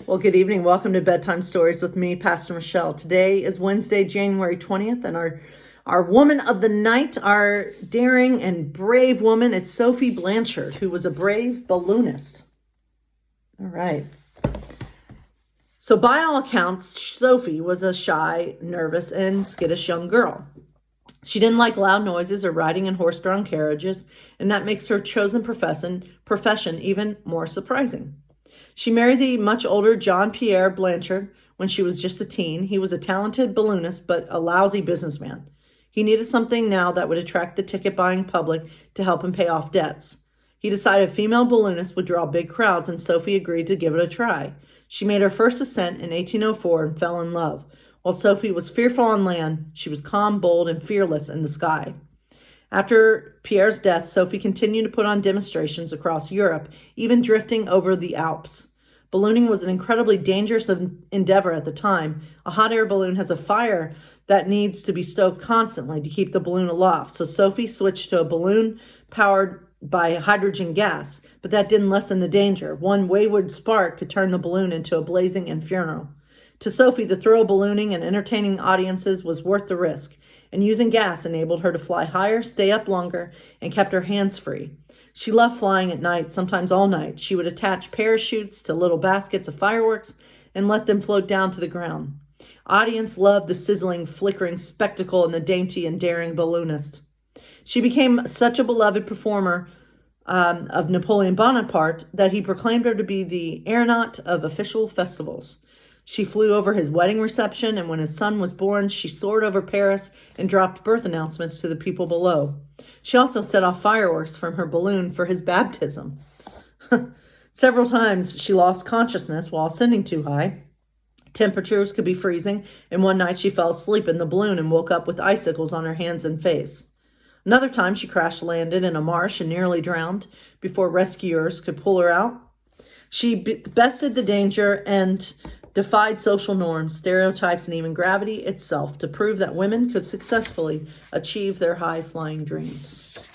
Well, good evening. Welcome to Bedtime Stories with me, Pastor Michelle. Today is Wednesday, January 20th, and our woman of the night, our daring and brave woman, is Sophie Blanchard, who was a brave balloonist. All right. So by all accounts, Sophie was a shy, nervous, and skittish young girl. She didn't like loud noises or riding in horse-drawn carriages, and that makes her chosen profession even more surprising. She married the much older John Pierre Blanchard when she was just a teen. He was a talented balloonist, but a lousy businessman. He needed something now that would attract the ticket-buying public to help him pay off debts. He decided female balloonists would draw big crowds, and Sophie agreed to give it a try. She made her first ascent in 1804 and fell in love. While Sophie was fearful on land, she was calm, bold, and fearless in the sky. After Pierre's death, Sophie continued to put on demonstrations across Europe, even drifting over the Alps. Ballooning was an incredibly dangerous endeavor at the time. A hot air balloon has a fire that needs to be stoked constantly to keep the balloon aloft, so Sophie switched to a balloon powered by hydrogen gas, but that didn't lessen the danger. One wayward spark could turn the balloon into a blazing inferno. To Sophie, the thrill of ballooning and entertaining audiences was worth the risk, and using gas enabled her to fly higher, stay up longer, and kept her hands free. She loved flying at night, sometimes all night. She would attach parachutes to little baskets of fireworks and let them float down to the ground. Audience loved the sizzling, flickering spectacle and the dainty and daring balloonist. She became such a beloved performer of Napoleon Bonaparte that he proclaimed her to be the aeronaut of official festivals. She flew over his wedding reception, and when his son was born, she soared over Paris and dropped birth announcements to the people below. She also set off fireworks from her balloon for his baptism. Several times she lost consciousness while ascending too high. Temperatures could be freezing, and one night she fell asleep in the balloon and woke up with icicles on her hands and face. Another time she crash-landed in a marsh and nearly drowned before rescuers could pull her out. She bested the danger and defied social norms, stereotypes, and even gravity itself to prove that women could successfully achieve their high-flying dreams.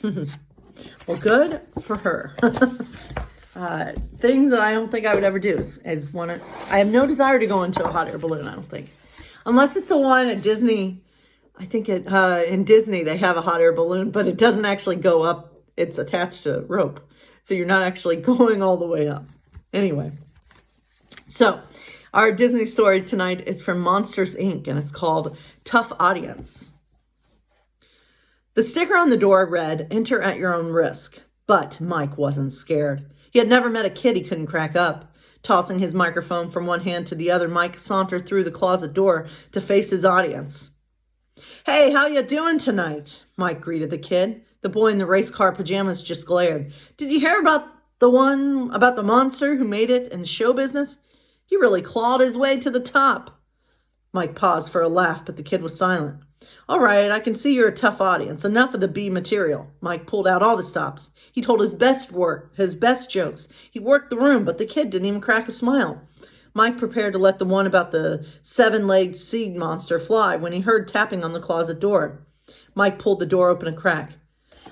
Well, good for her. Things that I don't think I would ever do. I have no desire to go into a hot air balloon, I don't think. Unless it's the one at Disney. I think in Disney they have a hot air balloon, but it doesn't actually go up. It's attached to rope. So you're not actually going all the way up. Anyway. So, our Disney story tonight is from Monsters, Inc., and it's called Tough Audience. The sticker on the door read, "Enter at your own risk." But Mike wasn't scared. He had never met a kid he couldn't crack up. Tossing his microphone from one hand to the other, Mike sauntered through the closet door to face his audience. "Hey, how you doing tonight?" Mike greeted the kid. The boy in the race car pajamas just glared. "Did you hear about the monster who made it in show business? He really clawed his way to the top." Mike paused for a laugh, but the kid was silent. "All right, I can see you're a tough audience. Enough of the B material." Mike pulled out all the stops. He told his best jokes. He worked the room, but the kid didn't even crack a smile. Mike prepared to let the one about the 7-legged sea monster fly when he heard tapping on the closet door. Mike pulled the door open a crack.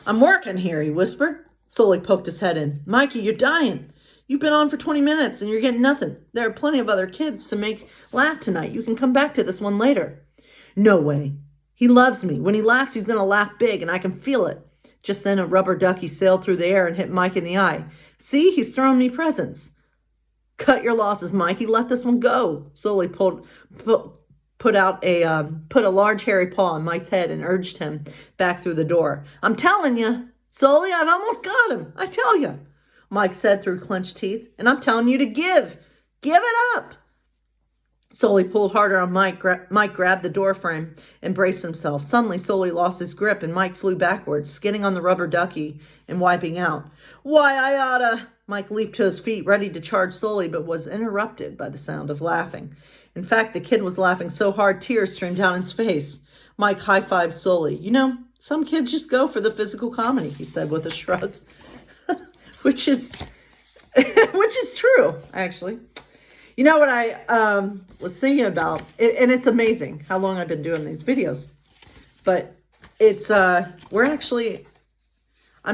"I'm working here," he whispered. Sully poked his head in. "Mikey, you're dying. You've been on for 20 minutes and you're getting nothing. There are plenty of other kids to make laugh tonight. You can come back to this one later." "No way. He loves me. When he laughs, he's going to laugh big, and I can feel it." Just then, a rubber ducky sailed through the air and hit Mike in the eye. "See, he's throwing me presents." "Cut your losses, Mikey. Let this one go." Sully put a large hairy paw on Mike's head and urged him back through the door. "I'm telling you, Sully, I've almost got him. I tell you," Mike said through clenched teeth. "And I'm telling you to give. Give it up." Sully pulled harder on Mike. Mike grabbed the door frame and braced himself. Suddenly, Sully lost his grip and Mike flew backwards, skidding on the rubber ducky and wiping out. "Why, I oughta..." Mike leaped to his feet, ready to charge Sully, but was interrupted by the sound of laughing. In fact, the kid was laughing so hard tears streamed down his face. Mike high-fived Sully. "You know, some kids just go for the physical comedy," he said with a shrug. which is true, actually. You know what I was thinking about, and it's amazing how long I've been doing these videos, but it's, I'm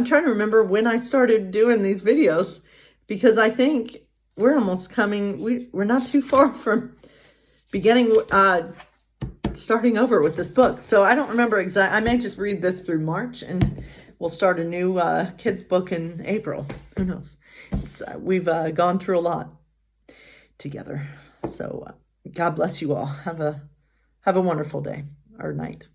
trying to remember when I started doing these videos, because I think we're almost coming, we're not too far from beginning, starting over with this book. So I don't remember exactly. I may just read this through March and we'll start a new kids book in April. Who knows? So we've gone through a lot together. So God bless you all. Have a wonderful day or night.